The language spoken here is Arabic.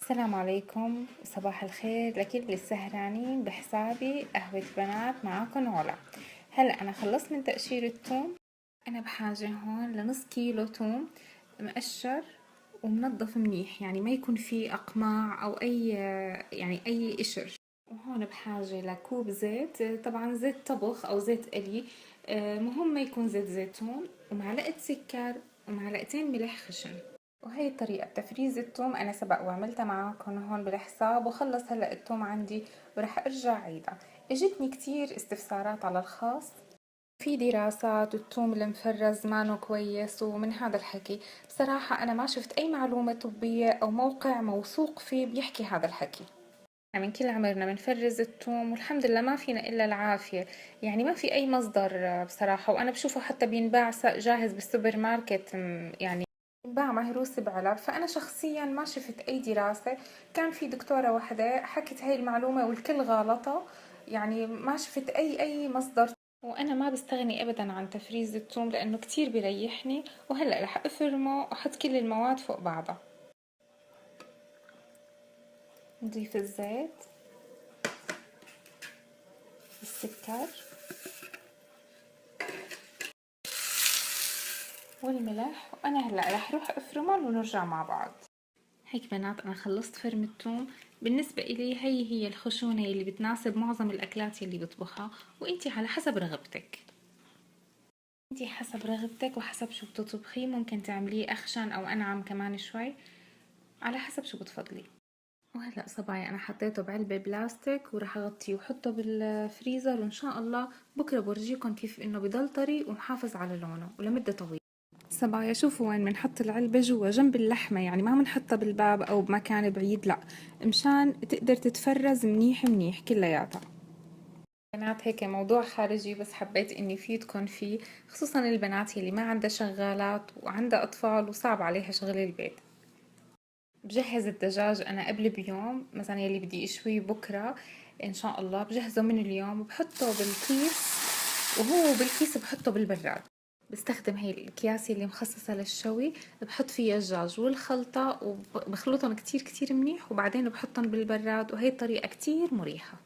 السلام عليكم، صباح الخير لكل السهرانين بحسابي قهوة بنات. معاكم علا. هلأ أنا خلصت من تقشير الثوم. أنا بحاجة هون لنص كيلو ثوم مقشر ومنضف منيح، يعني ما يكون فيه أقماع أو أي قشر. وهون بحاجة لكوب زيت، طبعا زيت طبخ أو زيت قلي، مهم ما يكون زيت زيتون، ومعلقة سكر ومعلقتين ملح خشن. وهي طريقة تفريز الثوم أنا سبق وعملتها معاكم هون بالحساب، وخلص هلأ الثوم عندي ورح أرجع عيدها. اجتني كتير استفسارات على الخاص، في دراسات والثوم المفرز مانو كويس ومن هذا الحكي. بصراحة أنا ما شفت أي معلومة طبية أو موقع موثوق فيه بيحكي هذا الحكي. من كل عمرنا بنفرز الثوم والحمد لله ما فينا إلا العافية، يعني ما في أي مصدر بصراحة. وأنا بشوفه حتى بينباع جاهز بالسوبر ماركت، يعني باع مهروس بعلب. فأنا شخصيا ما شفت أي دراسة. كان في دكتورة واحدة حكت هاي المعلومة والكل غالطة، يعني ما شفت أي مصدر. وأنا ما بستغني أبدا عن تفريز الثوم لأنه كتير بيريحني. وهلأ رح أفرمه وأحط كل المواد فوق بعضها. نضيف الزيت، السكر والملح، وأنا هلأ رح روح أفرمهم ونرجع مع بعض. هيك بنات أنا خلصت فرم الثوم. بالنسبة إلي هي الخشونة اللي بتناسب معظم الأكلات اللي بطبخها، وإنتي على حسب رغبتك. انتي حسب رغبتك وحسب شو بتطبخي، ممكن تعمليه أخشن أو أنعم كمان شوي، على حسب شو بتفضلي. وهلأ صبايا أنا حطيته بعلبة بلاستيك ورح أغطيه وحطه بالفريزر، وإن شاء الله بكرة برجيكم كيف إنه بضل طري ومحافظ على لونه ولمدة طويلة. صبايا شوفوا وين بنحط العلبة جوا جنب اللحمة، يعني ما بنحطها بالباب أو بمكان بعيد، لا، مشان تقدر تتفرز منيح منيح كلياتها. بنات هيك موضوع خارجي بس حبيت اني فيدكن فيه، خصوصا البنات يلي ما عندها شغالات وعندها اطفال وصعب عليها شغل البيت. بجهز الدجاج انا قبل بيوم، مثلا يلي بدي اشويه بكرة ان شاء الله بجهزه من اليوم وبحطه بالكيس، وهو بالكيس بحطه بالبراد. بستخدم هي الأكياس اللي مخصصة للشوي، بحط فيها الدجاج والخلطة وبخلطهم كتير كتير منيح، وبعدين بحطهم بالبراد، وهي الطريقة كتير مريحة.